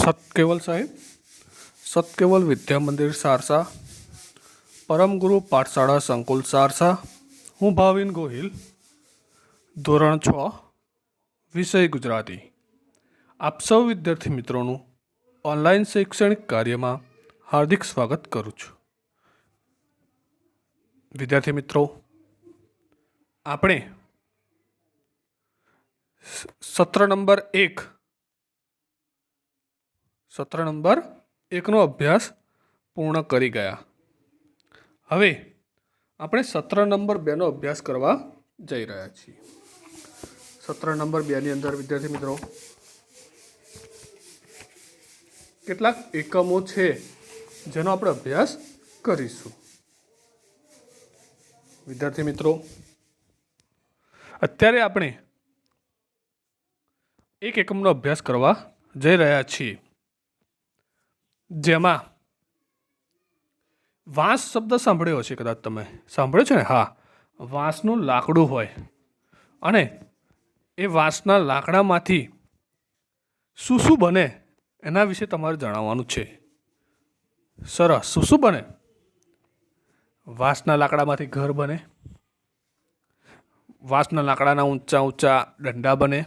સતકેવલ સાહેબ, સતકેવલ વિદ્યા મંદિર સારસા, પરમ ગુરુ પાઠશાળા સંકુલ સારસા. હું ભાવિન ગોહિલ, ધોરણ 6, વિષય ગુજરાતી. આપ સૌ વિદ્યાર્થી મિત્રોનું ઓનલાઈન શૈક્ષણિક કાર્યમાં હાર્દિક સ્વાગત કરું છું. વિદ્યાર્થી મિત્રો, આપણે સત્ર નંબર 1નો અભ્યાસ પૂર્ણ કરી ગયા. હવે આપણે સત્ર નંબર 2નો અભ્યાસ કરવા જઈ રહ્યા છીએ. સત્ર નંબર 2ની અંદર વિદ્યાર્થી મિત્રો કેટલાક એકમો છે જેનો આપણે અભ્યાસ કરીશું. વિદ્યાર્થી મિત્રો, અત્યારે આપણે એક એકમનો અભ્યાસ કરવા જઈ રહ્યા છીએ, જેમાં વાંસ શબ્દ સાંભળ્યો હશે. કદાચ તમે સાંભળ્યો છે ને? હા, વાંસનું લાકડું હોય અને એ વાંસના લાકડામાંથી શું શું બને એના વિશે તમારે જણાવવાનું છે. સરસ. શું બને? વાંસના લાકડામાંથી ઘર બને, વાંસના લાકડાના ઊંચા ઊંચા દંડા બને,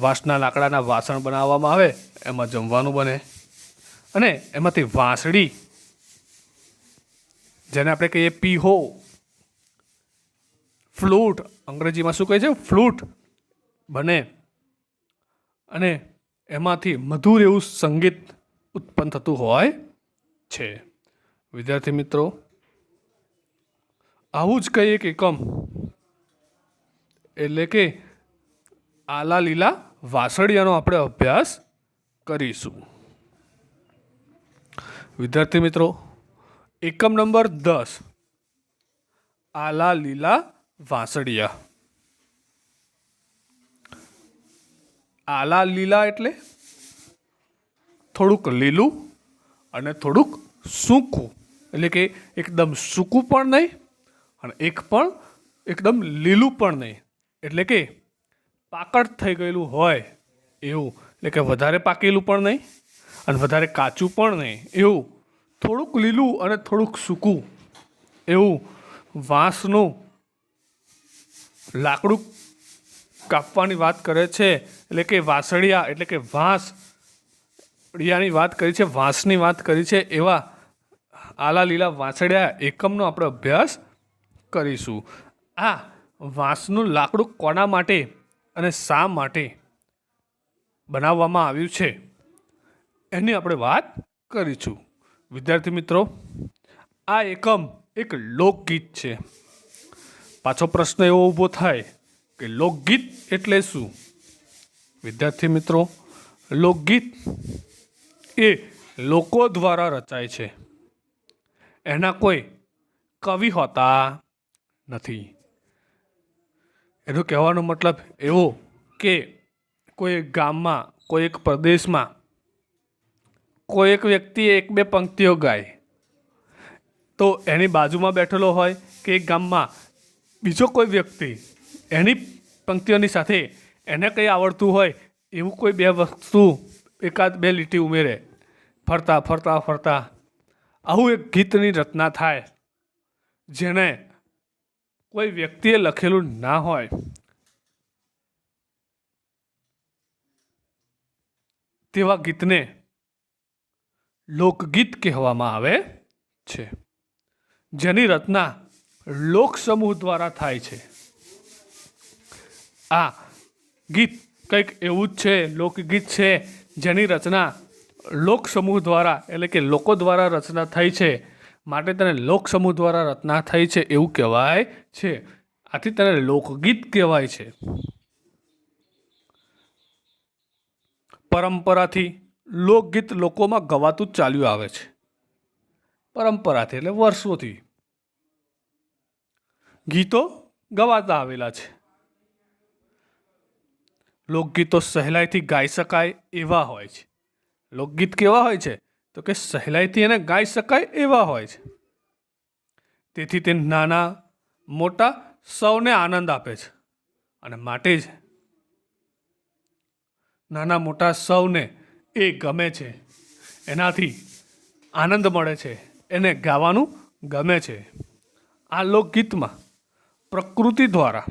વાંસના લાકડાના વાસણ બનાવવામાં આવે, એમાં જમવાનું બને, અને એમાંથી વાંસળી, જેને આપણે કહીએ પીહો, ફ્લૂટ, અંગ્રેજીમાં શું કહે છે? ફ્લૂટ બને, અને એમાંથી મધુર એવું સંગીત ઉત્પન્ન થતું હોય છે. વિદ્યાર્થી મિત્રો, આવું જ કંઈ એક એકમ એટલે કે આલા લીલા વાસળિયાનો આપણે અભ્યાસ કરીશું. વિદ્યાર્થી મિત્રો, એકમ નંબર 10, આલા લીલા વાસળિયા. આલા લીલા એટલે થોડુંક લીલું અને થોડુંક સૂકું, એટલે કે એકદમ સૂકું પણ નહીં અને એકદમ લીલું પણ નહીં, એટલે કે પાકળ થઈ ગયેલું હોય એવું, એટલે કે વધારે પાકેલું પણ નહીં અને વધારે કાચું પણ નહીં, એવું થોડુંક લીલું અને થોડુંક સૂકું એવું વાંસનું લાકડું કાપવાની વાત કરે છે. એટલે કે વાસળિયા એટલે કે વાંસળિયાની વાત કરી છે, વાંસની વાત કરી છે. એવા આલા લીલા વાસળિયા એકમનો આપણે અભ્યાસ કરીશું. આ વાંસનું લાકડું કોના માટે અને શા માટે બનાવવામાં આવ્યું છે એની આપણે વાત કરીશું. વિદ્યાર્થી મિત્રો, આ એકમ એક લોકગીત છે. પાછો પ્રશ્ન એવો ઊભો થાય કે લોકગીત એટલે શું? વિદ્યાર્થી મિત્રો, લોકગીત એ લોકો દ્વારા રચાય છે. એના કોઈ કવિ હોતા નથી. એનો કહેવાનો મતલબ એવો કે કોઈ એક ગામમાં, કોઈ એક પ્રદેશમાં કોઈ એક વ્યક્તિએ 1-2 પંક્તિઓ ગાય, તો એની બાજુમાં બેઠેલો હોય કે એક ગામમાં બીજો કોઈ વ્યક્તિ એની પંક્તિઓની સાથે એને કંઈ આવડતું હોય એવું કોઈ 2 વસ્તુ, 1-2 લીટી ઉમેરે, ફરતા ફરતા ફરતા આવું એક ગીતની રચના થાય, જેને કોઈ વ્યક્તિએ લખેલું ના હોય. તેવા ગીતને લોકગીત કહેવામાં આવે છે, જેની રચના લોક સમૂહ દ્વારા થાય છે. આ ગીત કંઈક એવું જ છે, લોકગીત છે, જેની રચના લોક સમૂહ દ્વારા એટલે કે લોકો દ્વારા રચના થઈ છે, માટે તેને લોક સમૂહ દ્વારા રચના થઈ છે એવું કહેવાય છે. આથી તેને લોકગીત કહેવાય છે. પરંપરાથી લોકગીત લોકોમાં ગવાતું જ ચાલ્યું આવે છે. પરંપરાથી એટલે વર્ષોથી ગીતો ગવાતા આવેલા છે. લોકગીતો સહેલાઈથી ગાઈ શકાય એવા હોય છે. લોકગીત કેવા હોય છે? તો કે સહેલાઈથી એને ગાઈ શકાય એવા હોય છે. તેથી તે નાના મોટા સૌને આનંદ આપે છે, અને માટે જ નાના મોટા સૌને એ ગમે છે, એનાથી આનંદ મળે છે, એને ગાવાનું ગમે છે. આ લોકગીતમાં પ્રકૃતિ દ્વારા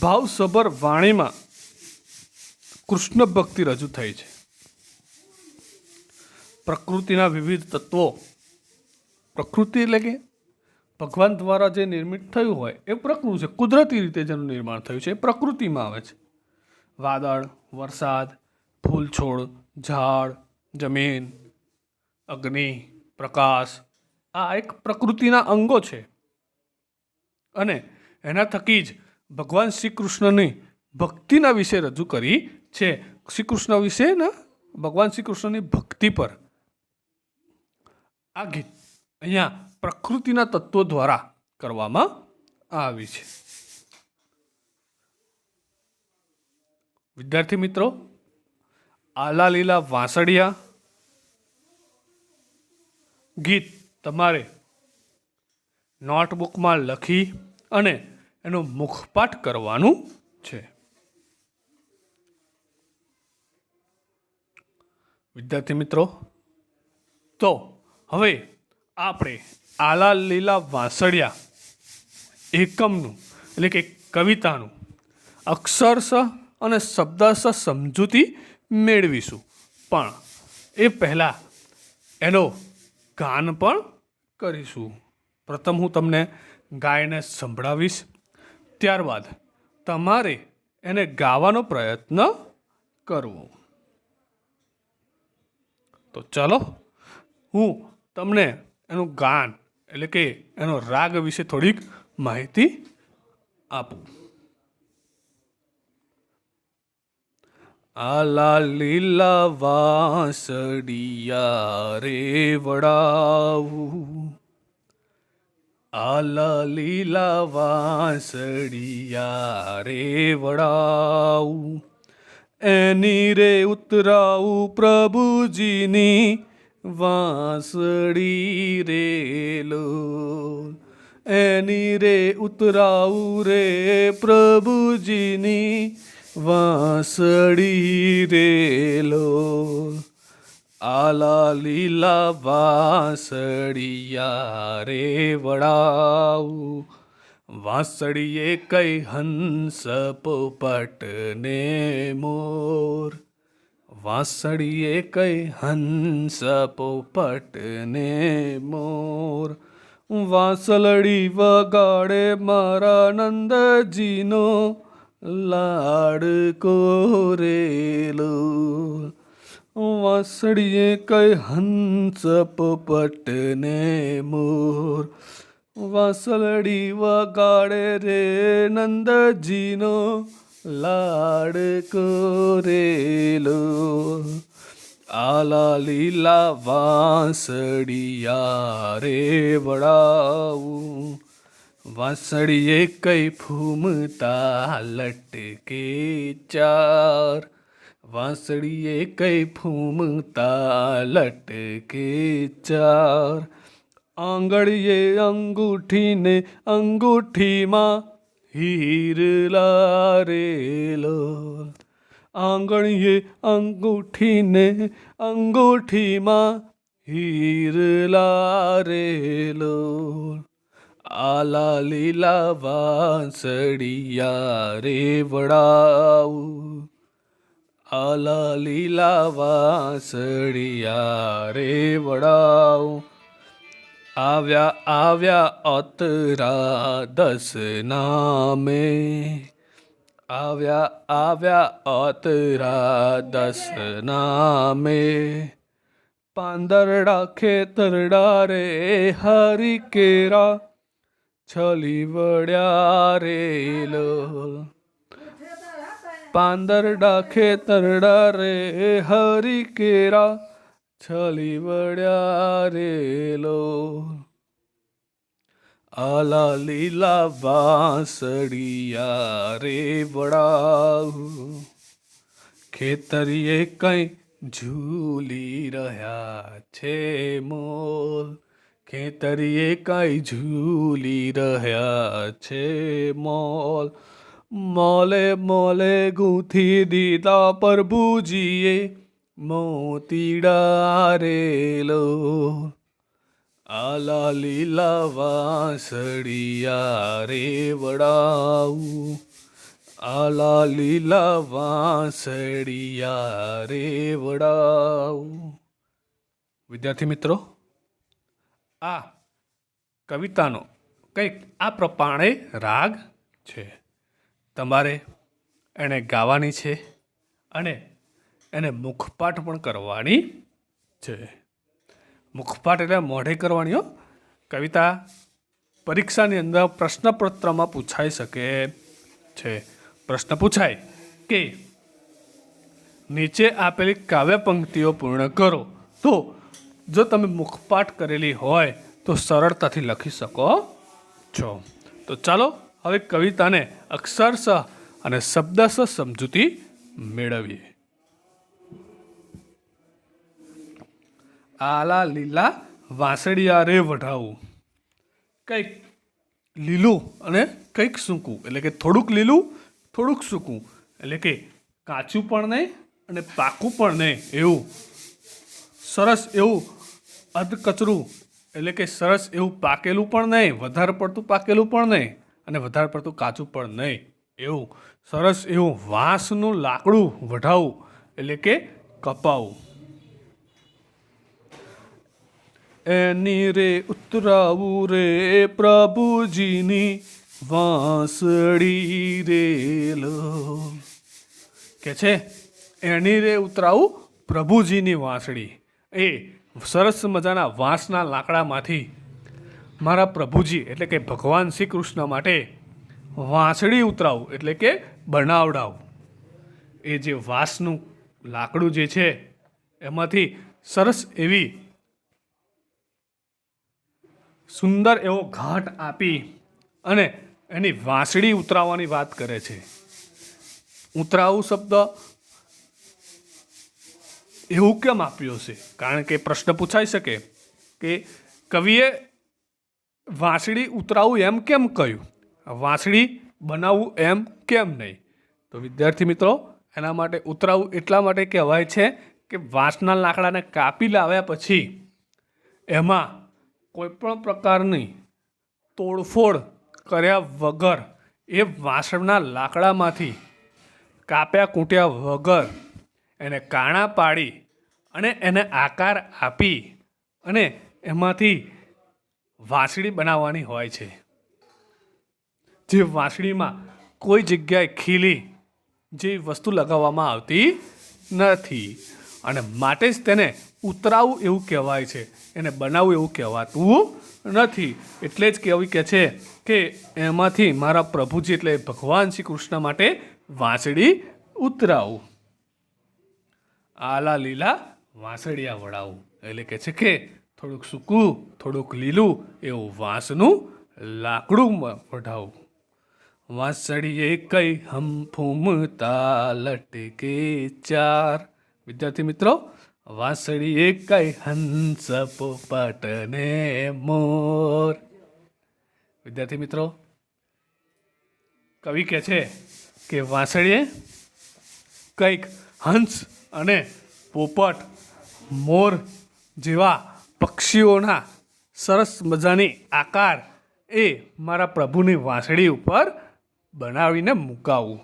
ભાવસભર વાણીમાં કૃષ્ણ ભક્તિ રજૂ થઈ છે. પ્રકૃતિના વિવિધ તત્વો, પ્રકૃતિ એટલે કે ભગવાન દ્વારા જે નિર્મિત થયું હોય એ પ્રકૃતિ છે. કુદરતી રીતે જેનું નિર્માણ થયું છે એ પ્રકૃતિમાં આવે છે. વાદળ, વરસાદ, ફૂલ છોડ, ઝાડ, જમીન, અગ્નિ, પ્રકાશ, આ એક પ્રકૃતિના અંગો છે. અને એના થકી જ ભગવાન શ્રી કૃષ્ણની ભક્તિના વિશે રજૂ કરી છે. શ્રી કૃષ્ણ વિશેના ભગવાન શ્રી કૃષ્ણની ભક્તિ પર આ ગીત અહીંયા પ્રકૃતિના તત્વો દ્વારા કરવામાં આવી છે. વિદ્યાર્થી મિત્રો, આલા લીલા વાંસળિયા ગીત તમારે નોટબુકમાં લખી અને એનો મુખપાઠ કરવાનું છે. વિદ્યાર્થી મિત્રો, તો હવે આપણે આલા લીલા વાંસળિયા એકમનું એટલે કે કવિતાનું અક્ષરશ અને શબ્દશ સમજૂતી મેળવીશું. પણ એ પહેલાં એનો ગાન પણ કરીશું. પ્રથમ હું તમને ગાયને સંભળાવીશ, ત્યારબાદ તમારે એને ગાવાનો પ્રયત્ન કરવો. તો ચાલો હું તમને એનું ગાન એટલે કે એનો રાગ વિશે થોડીક માહિતી આપું. આલા લીલા વાંસળિયા રે વડાવું, આલા લીલા વાંસળિયા રે વડાવું, એની રે ઉતરાવું પ્રભુજીની વાંસળી રે લોલ, એની રે ઉતરાવું રે પ્રભુજીની વાંસળી રે લોલ. આલા લીલા વાંસળિયા રે વડાવું, વાંસળીએ કઈ હંસ પોપટ ને મોર, વાંસળીએ કઈ હંસ પોપટ ને મોર, વાંસળી વગાડે મારા નંદજીનો લાડકો રે લોલ, વાંસળીએ કઈ હંસ પોપટ ને મોર, વાંસળી વગાડે રે નંદજીનો લાડકો રે લોલ. આલા લીલા વાંસળિયા રે વડાવું, વાંસળીએ કઈ ફૂમતા લટકે ચાર, વાંસળીએ કઈ ફૂમતા લટકે ચાર, આંગળીએ અંગૂઠીને અંગૂઠીમાં હીરલા રે લોલ, આંગળીએ અંગૂઠીને અંગૂઠીમાં હીરલા રે લોલ. આલા લીલા વાંસળિયા રે વડાવું, આલા લીલા વાંસળિયા રે વડાવું, આવ્યા આવ્યા અતરા દસ નામે, આવ્યા આવ્યા અતરા દસ નામે, પાંદરડા ખેતરડા રે હરી કેરા છલી વળ્યા રે લોલ, પાંદરડા ખેતરડા રે હરી કેરા છલી વળ્યા રે લોલ. આલા લીલા વાંસળિયા રે વડાવું, ખેતરીએ કઈ ઝૂલી રહ્યા છે મોલ, ખેતરીએ કઈ ઝૂલી રહ્યા છે મોલ, મોલે મોલે ગૂંથી દીધા પ્રભુજીએ મોતીડા રેલો. આલા લીલા વાંસળિયા રે વડાવું, આલા લીલા વાંસળિયા રે વડાવું. વિદ્યાર્થી મિત્રો, આ કવિતાનો કંઈક આ પ્રમાણે રાગ છે. તમારે એને ગાવાની છે અને એને મુખપાઠ પણ કરવાની છે. મુખપાઠ એટલે મોઢે કરવાની હો. કવિતા પરીક્ષાની અંદર પ્રશ્નપત્રમાં પૂછાઈ શકે છે. પ્રશ્ન પૂછાય કે નીચે આપેલી કાવ્ય પંક્તિઓ પૂર્ણ કરો. તો જો તમે મુખપાઠ કરેલી હોય તો સરળતાથી લખી શકો છો. તો ચાલો હવે કવિતાને અક્ષરશઃ અને શબ્દશઃ સમજૂતી મેળવીએ. આલા લીલા વાંસળિયા રે વઢાવું. કંઈક લીલું અને કંઈક સૂકું, એટલે કે થોડુંક લીલું થોડુંક સૂકું, એટલે કે કાચું પણ નહીં અને પાકું પણ નહીં, એવું સરસ એવું અધકચરું, એટલે કે સરસ એવું પાકેલું પણ નહીં, વધારે પડતું પાકેલું પણ નહીં અને વધારે પડતું કાચું પણ નહીં, એવું સરસ એવું વાંસનું લાકડું વઢાવું, એટલે કે કપાવું. એની રે ઉતરાવું રે પ્રભુજીની વાંસળી રેલો. કે છે એની રે ઉતરાવું પ્રભુજીની વાંસળી. એ સરસ મજાના વાંસના લાકડામાંથી મારા પ્રભુજી એટલે કે ભગવાન શ્રી કૃષ્ણ માટે વાંસળી ઉતરાવું, એટલે કે બનાવડાવું. એ જે વાંસનું લાકડું જે છે એમાંથી સરસ એવી સુંદર એવો ઘાટ આપી અને એની વાંસળી ઉતરાવવાની વાત કરે છે. ઉતરાવું શબ્દ એવું કેમ આપ્યો છે? કારણ કે પ્રશ્ન પૂછાઈ શકે કે કવિએ વાંસળી ઉતરાવું એમ કેમ કહ્યું, વાંસળી બનાવવું એમ કેમ નહીં? તો વિદ્યાર્થી મિત્રો, એના માટે ઉતરાવું એટલા માટે કહેવાય છે કે વાંસના લાકડાને કાપી લાવ્યા પછી એમાં કોઈપણ પ્રકારની તોડફોડ કર્યા વગર એ વાંસના લાકડામાંથી કાપ્યા કૂટ્યા વગર એને કાણા પાડી અને એને આકાર આપી અને એમાંથી વાંસળી બનાવવાની હોય છે. જે વાંસળીમાં કોઈ જગ્યાએ ખીલી જેવી વસ્તુ લગાવવામાં આવતી નથી અને માટે જ તેને ઉતરાવું એવું કહેવાય છે, એને બનાવવું એવું કહેવાતું નથી. એટલે જ કવિ કહે છે કે એમાંથી મારા પ્રભુજી એટલે ભગવાન શ્રી કૃષ્ણ માટે વાંસળી ઉતરાવું. આલા લીલા વાંસળિયા વડાવું, એટલે કે છે કે થોડુંક સૂકું થોડુંક લીલું એવું વાંસનું લાકડું વઢાવું. વાંસળીએ કઈ હમ ફૂમતા લટકે ચાર. વિદ્યાર્થી મિત્રો, વાંસળીએ કઈ હંસ પોપટ ને મોર. વિદ્યાર્થી મિત્રો, કવિ કહે છે કે વાંસળીએ કંઈક હંસ અને પોપટ મોર જેવા પક્ષીઓના સરસ મજાની આકાર એ મારા પ્રભુની વાંસળી ઉપર બનાવીને મુકાવું.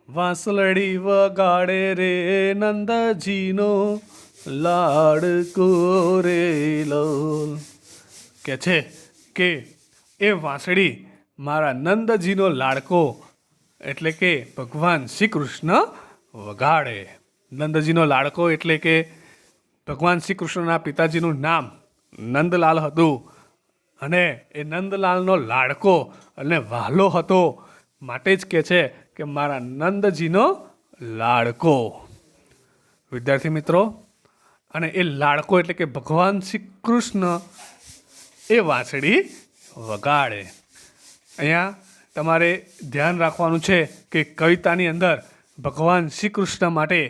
વાંસળી વગાડે રે નંદજીનો લાડકો રે લોલ. કે છે કે એ વાંસળી મારા નંદજીનો લાડકો એટલે કે ભગવાન શ્રી કૃષ્ણ વગાડે. નંદજીનો લાડકો એટલે કે ભગવાન શ્રી કૃષ્ણના પિતાજીનું નામ નંદલાલ હતું અને એ નંદલાલનો લાડકો અને વહાલો હતો, માટે જ કહે છે કે મારા નંદજીનો લાડકો. વિદ્યાર્થી મિત્રો, અને એ લાડકો એટલે કે ભગવાન શ્રી કૃષ્ણ એ વાંસળી વગાડે. અહીંયા તમારે ધ્યાન રાખવાનું છે કે કવિતાની અંદર ભગવાન શ્રી કૃષ્ણ માટે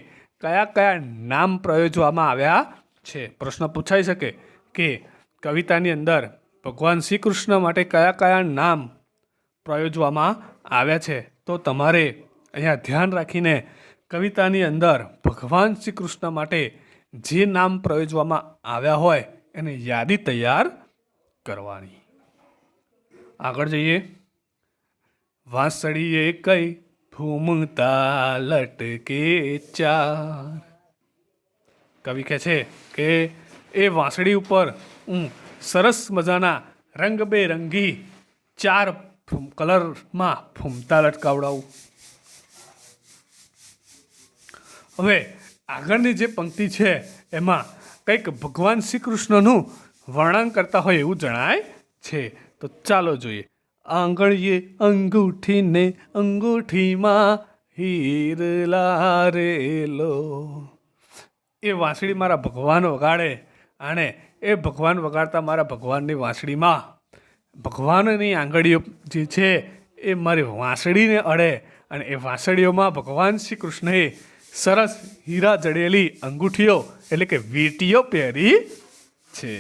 કયા કયા નામ પ્રયોજવામાં આવ્યા છે. પ્રશ્ન પૂછાઈ શકે કે કવિતાની અંદર ભગવાન શ્રી કૃષ્ણ માટે કયા કયા નામ પ્રયોજવામાં આવ્યા છે. તો તમારે અહીંયા ધ્યાન રાખીને કવિતાની અંદર ભગવાન શ્રી કૃષ્ણ માટે જે નામ પ્રયોજવામાં આવ્યા હોય એની યાદી તૈયાર કરવાની. આગળ જઈએ. વાંસળીએ કઈ ઘૂમતા લટકે ચાર. કવિ કહે છે કે એ વાંસળી ઉપર હું સરસ મજાના રંગબેરંગી 4 કલરમાં ફૂમતા લટકાવડાવું. હવે આગળની જે પંક્તિ છે એમાં કંઈક ભગવાન શ્રી કૃષ્ણનું વર્ણન કરતા હોય એવું જણાય છે. તો ચાલો જોઈએ. આંગળીએ અંગૂઠીને અંગૂઠીમાં હીર લારેલો. એ વાંસળી મારા ભગવાન વગાડે અને એ ભગવાન વગાડતા મારા ભગવાનની વાંસળીમાં ભગવાનની આંગળીઓ જે છે એ મારી વાંસળીને અડે અને એ વાંસળીઓમાં ભગવાન શ્રી કૃષ્ણએ સરસ હીરા જડેલી અંગૂઠીઓ એટલે કે વીંટીઓ પહેરી છે.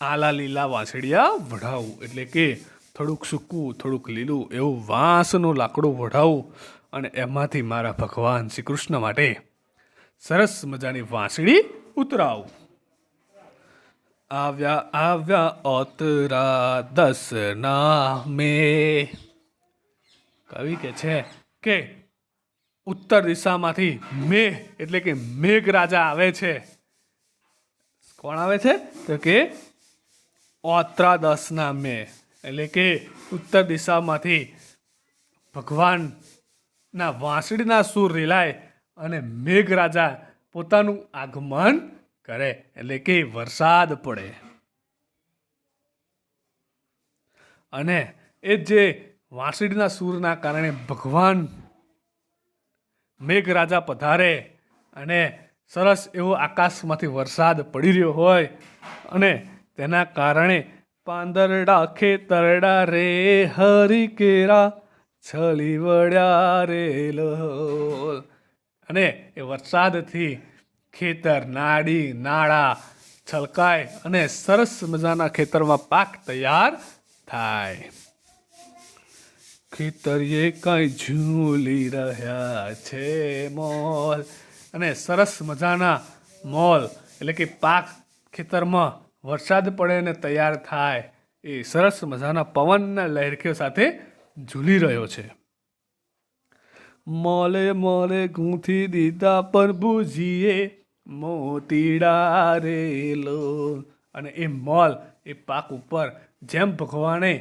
આલા લીલા વાંસળિયા વઢાવું એટલે કે થોડુંક સૂકું થોડુંક લીલું એવું વાંસનું લાકડું વઢાવું અને એમાંથી મારા ભગવાન શ્રી કૃષ્ણ માટે સરસ મજાની વાંસળી ઉતરાવું. આવ્યા આવ્યા ઓતરા 10 મેં. કવિ કે છે કે ઉત્તર દિશામાંથી મેઘ એટલે કે મેઘરાજા આવે છે. કોણ આવે છે? તો કે ઓતરા 10 મેં એટલે કે ઉત્તર દિશામાંથી ભગવાનના વાંસળીના સૂર રેલાય અને મેઘરાજા પોતાનું આગમન કરે એટલે કે વરસાદ પડે. અને એ જે વાંસળીના સૂરના કારણે ભગવાન મેઘરાજા પધારે અને સરસ એવો આકાશમાંથી વરસાદ પડી રહ્યો હોય અને તેના કારણે પાંદરડા ખેતરડા રે હરી કેરા છલી વળ્યા રેલો. અને એ વરસાદથી ખેતર નાડી નાળા છલકાય અને સરસ મજાના ખેતરમાં પાક તૈયાર થાય. ખેતરીએ કાંઈ ઝૂલી રહ્યા છે મોલ. અને સરસ મજાના મોલ એટલે કે પાક ખેતરમાં વરસાદ પડે અને તૈયાર થાય એ સરસ મજાના પવનના લહેરખીઓ સાથે ઝૂલી રહ્યો છે. મોલે મોલે ગૂંથી દીધા પ્રભુજીએ મોતીડા રેલો. અને એ મોલ એ પાક ઉપર જેમ ભગવાને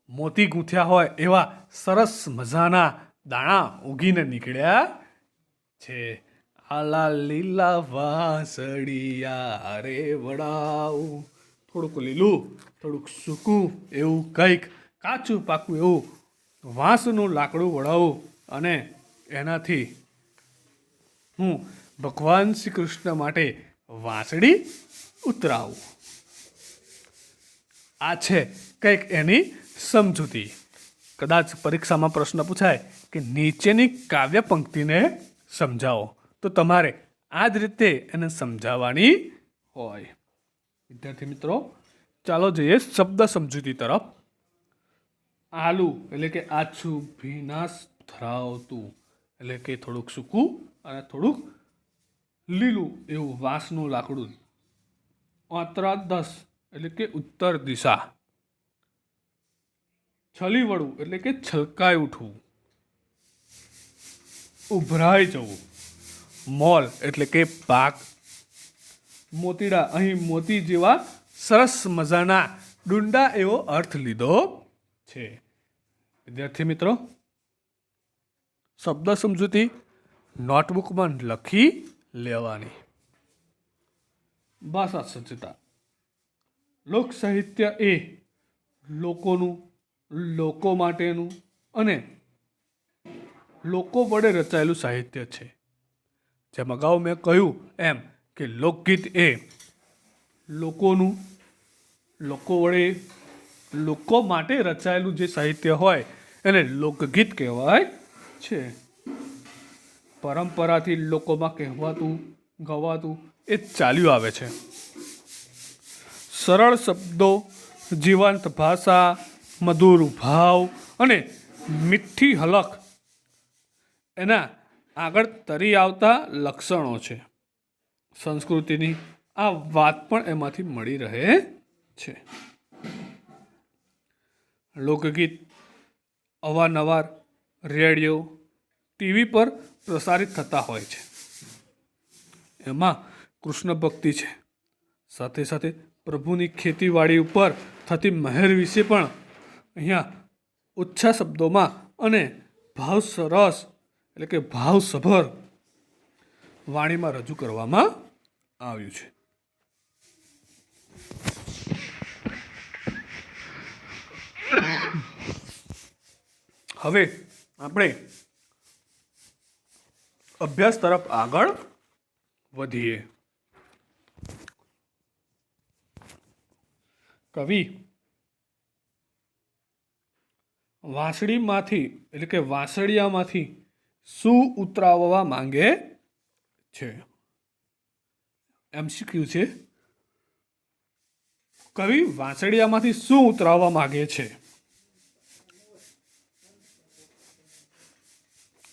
મોતી ગૂંથ્યા હોય એવા સરસ મજાના દાણા ઉગીને નીકળ્યા છે. આલા લીલા વાંસળિયા રે વડાવું. થોડુંક લીલું થોડુંક સૂકું એવું કંઈક કાચું પાકું એવું વાંસનું લાકડું વડાવું અને એનાથી હું ભગવાન શ્રી કૃષ્ણ માટે વાંસળી ઉતરાવું. આ છે કંઈક એની સમજૂતી. કદાચ પરીક્ષામાં પ્રશ્ન પૂછાય કે નીચેની કાવ્ય પંક્તિને સમજાવો તો તમારે આ જ રીતે એને સમજાવવાની હોય. વિદ્યાર્થી મિત્રો ચાલો જઈએ શબ્દ સમજૂતી તરફ. આલું એટલે કે આછું ભીનાશ ધરાવતું એટલે કે થોડુંક સૂકું અને થોડુંક લીલું એવું વાંસનું લાકડું. ઓતરા 10 એટલે કે ઉત્તર દિશા. છલી વળવું એટલે કે છલકાઈ ઉઠવું. ઉભરાઈ જવું. મોલ એટલે કે પાક. મોતીડા અહીં મોતી જેવા સરસ મજાના ડુંડા એવો અર્થ લીધો છે. વિદ્યાર્થી મિત્રો શબ્દ સમજૂતી નોટબુકમાં લખી લેવાની. ભાષા સજ્જતા. લોક સાહિત્ય એ લોકોનું, લોકો માટેનું અને લોકો વડે રચાયેલું સાહિત્ય છે. જેમ અગાઉ મેં કહ્યું એમ કે લોકગીત એ લોકોનું, લોકો વડે, લોકો માટે રચાયેલું જે સાહિત્ય હોય એને લોકગીત કહેવાય છે. પરંપરાથી લોકોમાં કહેવાતું ગવાતું એ ચાલ્યું આવે છે. સરળ શબ્દો, જીવંત ભાષા, મધુર ભાવ અને મીઠી હલક એના આગળ તરી આવતા લક્ષણો છે. સંસ્કૃતિની આ વાત પણ એમાંથી મળી રહે છે. લોકગીત અવારનવાર રેડિયો, ટીવી પર પ્રસારિત થતા હોય છે. એમાં કૃષ્ણ ભક્તિ છે, સાથે સાથે પ્રભુની ખેતીવાડી ઉપર થતી મહેર વિશે પણ અહીંયા ઓછા શબ્દોમાં અને ભાવ સરસ એટલે કે ભાવસભર વાણીમાં રજૂ કરવામાં આવ્યું છે. હવે આપણે અભ્યાસ તરફ આગળ વધીએ. કવિ વાંસળીમાંથી એટલે કે વાંસળિયામાંથી શું ઉતરાવવા માંગે છે? MCQ છે. કવિ વાંસળિયામાંથી શું ઉતરાવવા માંગે છે?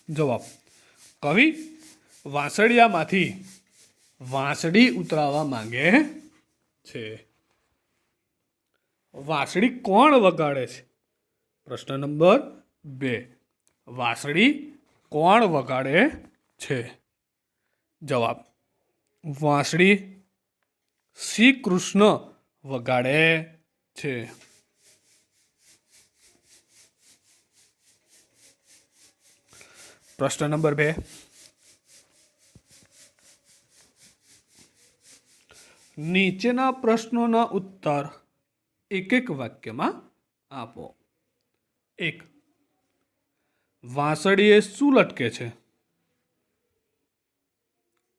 જવાબ: કવિ વાંસળિયામાંથી વાંસળી ઉતરાવવા માંગે છે. વાંસળી કોણ વગાડે છે? પ્રશ્ન નંબર 2. વાંસળી કોણ વગાડે છે? જવાબ: વાંસળી શ્રી કૃષ્ણ વગાડે છે. પ્રશ્ન નંબર 2. નીચેના પ્રશ્નોના ઉત્તર એક એક વાક્યમાં આપો. 1. વાંસળીએ શું લટકે છે?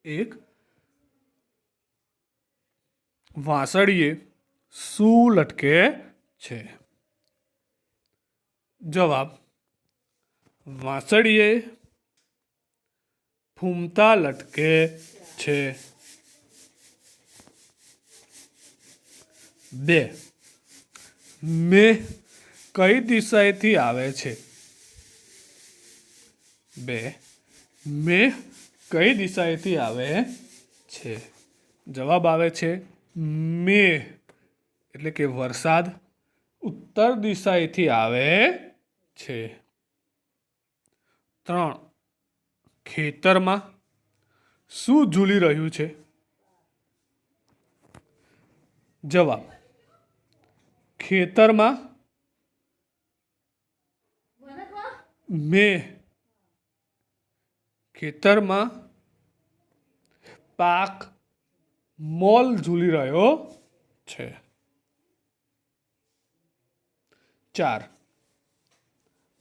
1. વાંસળીએ શું લટકે છે? જવાબ: વાંસળીએ ફૂમતા લટકે છે. 2. મેઘ કઈ દિશાએથી આવે છે? 2. મેઘ કઈ દિશાએથી આવે છે? જવાબ આવે છે મેઘ એટલે કે વરસાદ ઉત્તર દિશાએથી આવે છે. 3. ખેતરમાં શું ઝૂલી રહ્યું છે? જવાબ: ખેતરમાં ખેતરમાં પાક મોલ ઝૂલી રહ્યો છે. 4.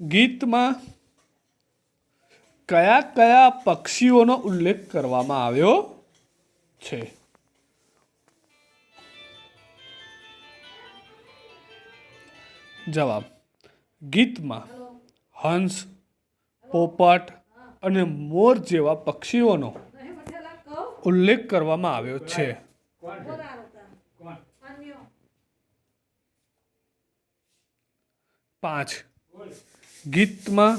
ગીતમાં કયા કયા પક્ષીઓનો ઉલ્લેખ કરવામાં આવ્યો છે? જવાબ: ગીતમાં હંસ, પોપટ અને મોર જેવા પક્ષીઓનો ઉલ્લેખ કરવામાં આવ્યો છે. 5. ગીતમાં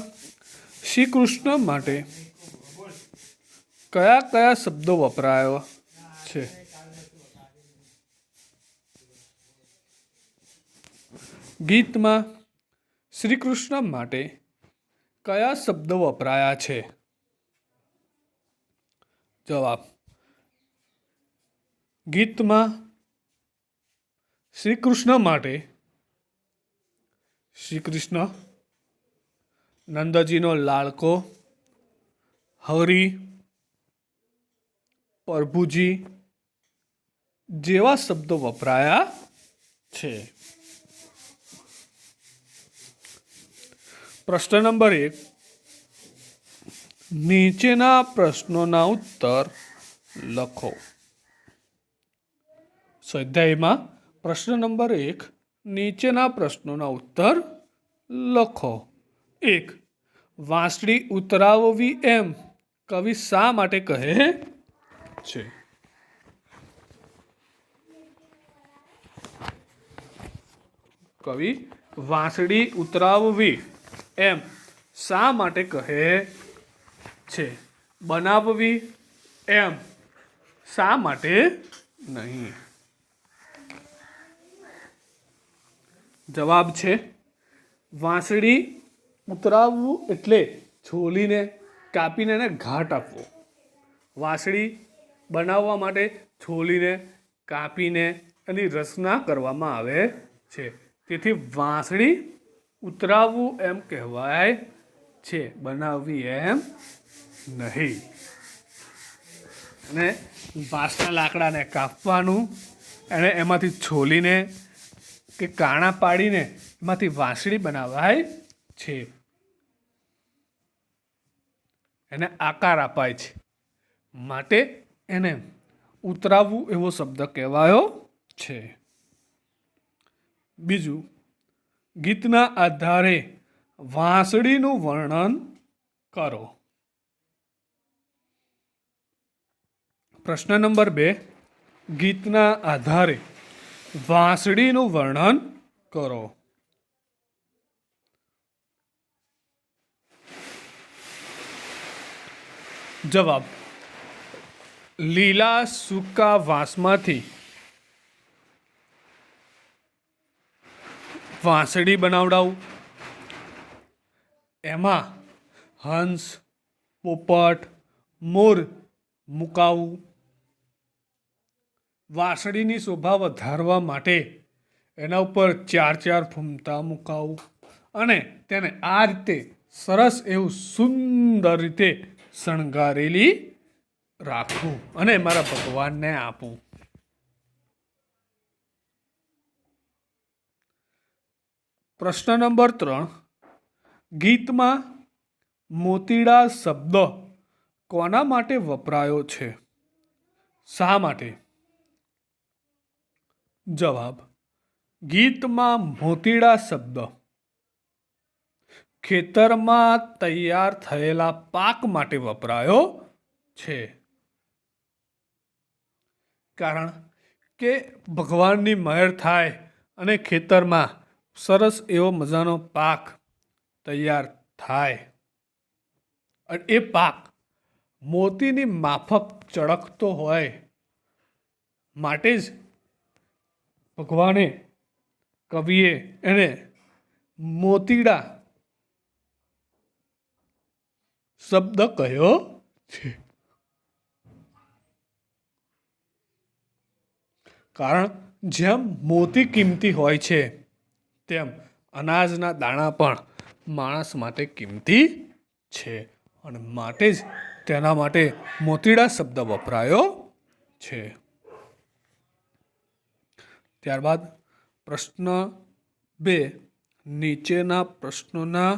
શ્રી કૃષ્ણ માટે કયા કયા શબ્દો વપરાયા છે? ગીતમાં શ્રી કૃષ્ણ માટે કયા શબ્દો વપરાયા છે? જવાબ: ગીતમાં શ્રી કૃષ્ણ માટે શ્રી કૃષ્ણ, નંદજીનો લાડકો, હરિ, પ્રભુજી જેવા શબ્દો વપરાયા છે. પ્રશ્ન નંબર 1. નીચેના પ્રશ્નોના ઉત્તર લખો. સ્વાધ્યાયમાં પ્રશ્ન નંબર 1. નીચેના પ્રશ્નોના ઉત્તર લખો. 1. વાંસળી ઉતરાવવી એમ કવિ શા માટે કહે છે? કવિ વાંસળી ઉતરાવવી એમ શા માટે કહે છે? બનાવવી એમ શા માટે નહીં? જવાબ છે વાંસળી ઉતરાવવું એટલે છોલીને કાપીને એને ઘાટ આપવો. વાંસળી બનાવવા માટે છોલીને કાપીને એની રચના કરવામાં આવે છે. તેથી વાંસળી ઉતરાવવું એમ કહેવાય છે, બનાવવી એમ નહીં. અને વાંસના લાકડાને કાપવાનું, એને એમાંથી છોલીને કે કાણા પાડીને એમાંથી વાંસળી બનાવાય છે, એને આકાર અપાય છે, માટે એને ઉતરાવવું એવો શબ્દ કહેવાયો છે. બીજું, ગીતના આધારે વાંસળીનું વર્ણન કરો. પ્રશ્ન નંબર 2, ગીતના આધારે વાંસળીનું વર્ણન કરો. જવાબ, લીલા સૂકા વાંસમાંથી વાંસળી બનાવડાવું, એમાં હંસ, પોપટ, મોર મુકાવું. વાંસળીની શોભા વધારવા માટે એના ઉપર 4 ફૂમતા મુકાવું અને તેને આ રીતે સરસ એવું સુંદર રીતે શણગારેલી રાખવું અને મારા ભગવાનને આપું. પ્રશ્ન નંબર 3, ગીતમાં મોતીડા શબ્દ કોના માટે વપરાયો છે? શા માટે? જવાબ, ગીતમાં મોતીડા શબ્દ ખેતરમાં તૈયાર થયેલા પાક માટે વપરાયો છે. કારણ કે ભગવાનની મહેર થાય અને ખેતરમાં સરસ એવો મજાનો પાક તૈયાર થાય અને એ પાક મોતીની માફક ચળકતો હોય, માટે જ ભગવાને, કવિએ એને મોતીડા શબ્દ કહ્યો છે. કારણ જેમ મોતી કિંમતી હોય છે, તેમ અનાજના દાણા પણ માણસ માટે કિંમતી છે અને માટે જ તેના માટે મોતીડા શબ્દ વપરાયો છે. ત્યારબાદ પ્રશ્ન 2, નીચેના પ્રશ્નોના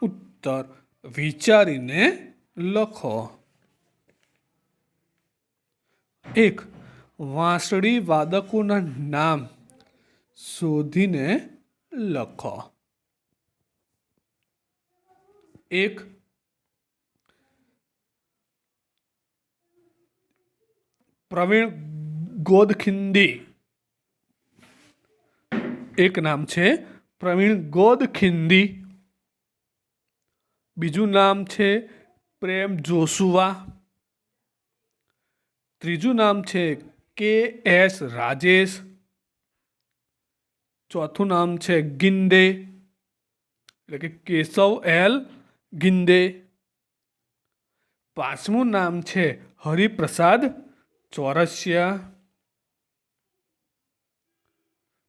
ઉત્તર વિચારીને લખો. 1, વાંસળી વાદકોના નામ શોધીને લખો. 1, પ્રવીણ ગોદખિંડી, એક નામ છે પ્રવીણ ગોદખિંડી. બીજું નામ છે પ્રેમ જોશુઆ. ત્રીજું નામ છે KS રાજેશ. ચોથું નામ છે ગિંદે, એટલે કે કેશવ L ગિંદે. પાંચમું નામ છે હરિપ્રસાદ ચોરસિયા.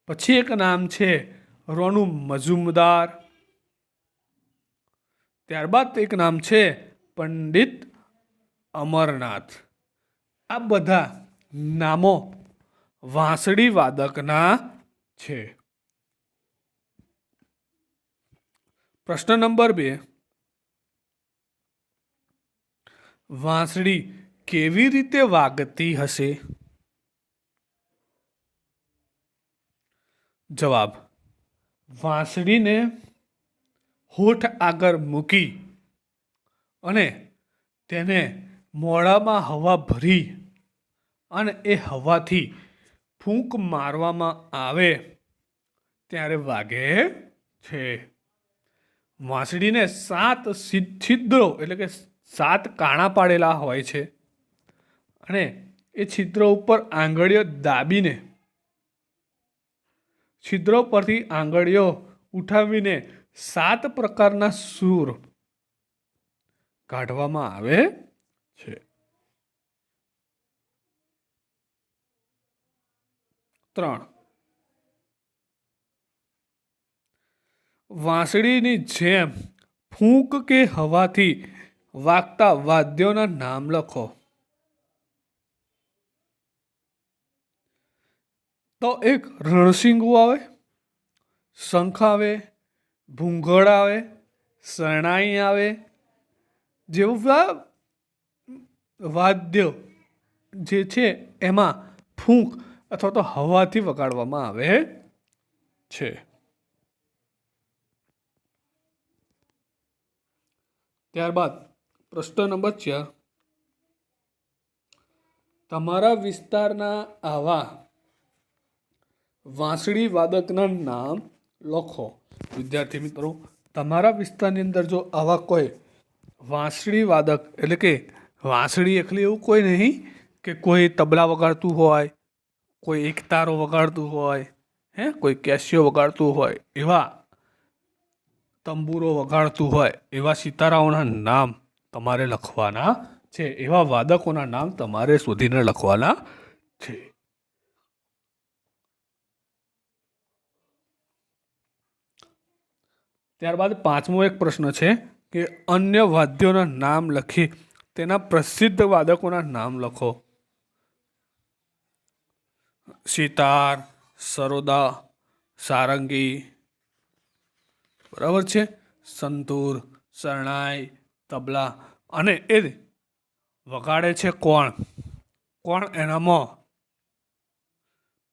પછી એક નામ છે રોનુ મજુમદાર. ત્યારબાદ એક નામ છે પંડિત અમરનાથ. આ બધા નામો વાંસળી વાદકના છે. પ્રશ્ન નંબર 2, વાંસળી કેવી રીતે વાગતી હશે? જવાબ, વાંસળીને હોઠ આગળ મૂકી અને તેને મોઢામાં હવા ભરી અને એ હવાથી ફૂંક મારવામાં આવે ત્યારે વાગે છે. વાંસળીને 7 છિદ્રો એટલે કે 7 કાણા પાડેલા હોય છે અને એ છિદ્રો ઉપર આંગળીઓ દાબીને છિદ્રો પરથી આંગળીઓ ઉઠાવીને 7 પ્રકારના સૂર કાઢવામાં આવે છે. 3. વાંસળીની જેમ ફૂંક કે હવાથી વાગતા વાદ્યોના નામ લખો. તો એક રણશીંગું આવે, શંખ આવે, ભૂંગળ આવે, શરણાઈ આવે, જેવા વાદ્યો જે છે એમાં ફૂંક અથવા તો હવાથી વગાડવામાં આવે છે. ત્યારબાદ પ્રશ્ન નંબર 4. તમારા વિસ્તારના આવા વાંસળી વાદકના નામ લખો. વિદ્યાર્થી મિત્રો, તમારા વિસ્તારની અંદર જો આવા કોઈ વાંસળી વાદક એટલે કે વાંસળી એકલી એવું કોઈ નહીં કે કોઈ તબલા વગાડતું હોય, કોઈ એકતારો વગાડતું હોય, કોઈ કેસિયો વગાડતું હોય, એવા તંબુરો વગાડતું હોય, એવા સિતારાઓના નામ તમારે લખવાના છે. એવા વાદકોના નામ તમારે શોધીને લખવાના છે. ત્યારબાદ 5મો એક પ્રશ્ન છે કે અન્ય વાદ્યોના નામ લખી તેના પ્રસિદ્ધ વાદકોના નામ લખો. સિતાર, સરોદા, સારંગી, બરાબર છે, સંતૂર, શરણાઈ, તબલા. અને એ વગાડે છે કોણ, કોણ એનામાં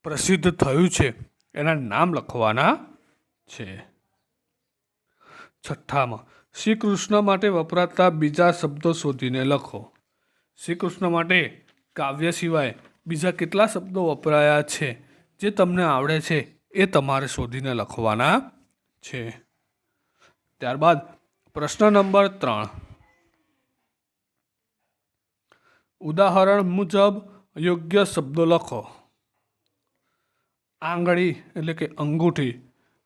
પ્રસિદ્ધ થયું છે, એના નામ લખવાના છે. 6. શ્રી કૃષ્ણ માટે વપરાતા બીજા શબ્દો શોધીને લખો. શ્રી કૃષ્ણ માટે કાવ્ય સિવાય બીજા કેટલા શબ્દો વપરાયા છે જે તમને આવડે છે એ તમારે શોધીને લખવાના છે. ત્યારબાદ પ્રશ્ન નંબર 3. ઉદાહરણ મુજબ યોગ્ય શબ્દો લખો. આંગળી એટલે કે અંગૂઠી,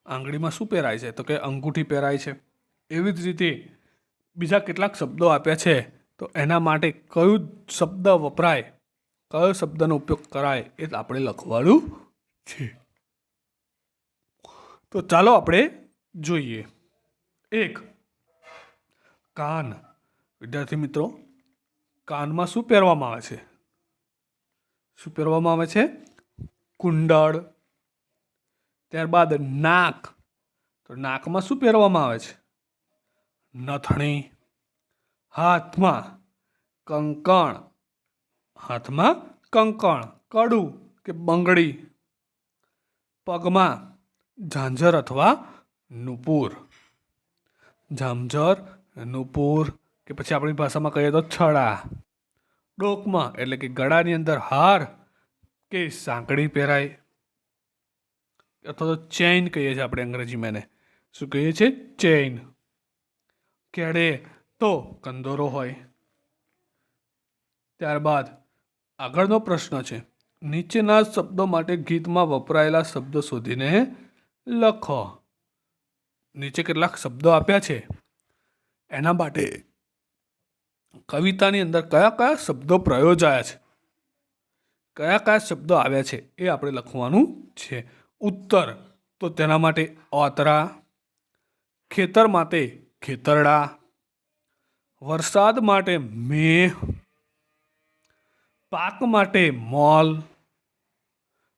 આંગળીમાં શું પહેરાય છે? તો કે અંગૂઠી પહેરાય છે. એવી જ રીતે બીજા કેટલાક શબ્દો આપ્યા છે, તો એના માટે કયું શબ્દ વપરાય, કયો શબ્દનો ઉપયોગ કરાય એ આપણે લખવાનું છે. તો ચાલો આપણે જોઈએ. 1. કાન. વિદ્યાર્થી મિત્રો, કાનમાં શું પહેરવામાં આવે છે? શું પહેરવામાં આવે છે? કુંડળ. ત્યારબાદ નાક. તો નાકમાં શું પહેરવામાં આવે છે? નથણી. હાથમાં કંકણ, હાથમાં કંકણ, કડું કે બંગડી. પગમાં ઝાંઝર અથવા નુપુર. ઝાંઝર, નુપુર કે પછી આપણી ભાષામાં કહીએ તો છડા. ડોકમાં એટલે કે ગળાની અંદર હાર કે સાંકળી પહેરાય, અથવા તો ચેઇન કહીએ છીએ આપણે અંગ્રેજીમાં એને. શું કહીએ છીએ? ચેઇન. કેડે તો કંદોરો હોય. ત્યારબાદ આગળનો પ્રશ્ન છે, નીચેના શબ્દો માટે ગીતમાં વપરાયેલા શબ્દો શોધીને લખો. નીચે કેટલાક શબ્દો આપ્યા છે, એના માટે કવિતાની અંદર કયા કયા શબ્દો પ્રયોજાયા છે, કયા કયા શબ્દો આવ્યા છે એ આપણે લખવાનું છે. ઉત્તર તો તેના માટે ઓતરા. ખેતર માટે ખેતરડા. વરસાદ માટે મેહ. પાક માટે મોલ.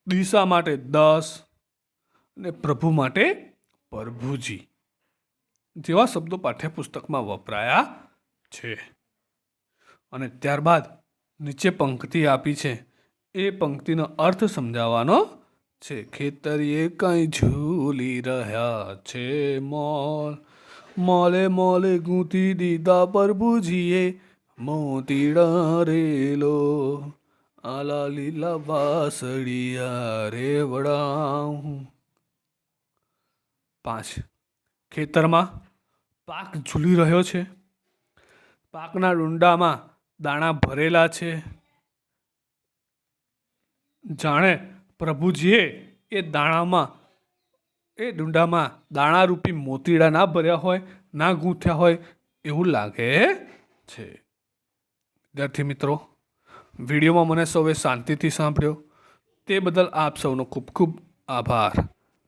દિશા માટે 10 અને પ્રભુ માટે પ્રભુજી જેવા શબ્દો પાઠ્યપુસ્તકમાં વપરાયા છે. અને ત્યારબાદ નીચે પંક્તિ આપી છે, એ પંક્તિનો અર્થ સમજાવવાનો છે. ખેતરીએ કંઈ ઝૂલી રહ્યા છે મોલ, મોલે મોલે ગૂંથી દીધા પ્રભુજીએ મોતીડા રેલો, આલા લીલા વાસળિયા રેવડાઉં. 5. ખેતરમાં પાક ઝૂલી રહ્યો છે. પાકના ડુંડામાં દાણા ભરેલા છે. જાણે પ્રભુજીએ એ ડુંડામાં દાણારૂપી મોતીડા ના ભર્યા હોય, ના ગૂંથ્યા હોય એવું લાગે છે. વિદ્યાર્થી મિત્રો, વિડીયોમાં મને સૌએ શાંતિથી સાંભળ્યો તે બદલ આપ સૌનો ખૂબ ખૂબ આભાર.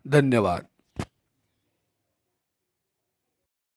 ધન્યવાદ.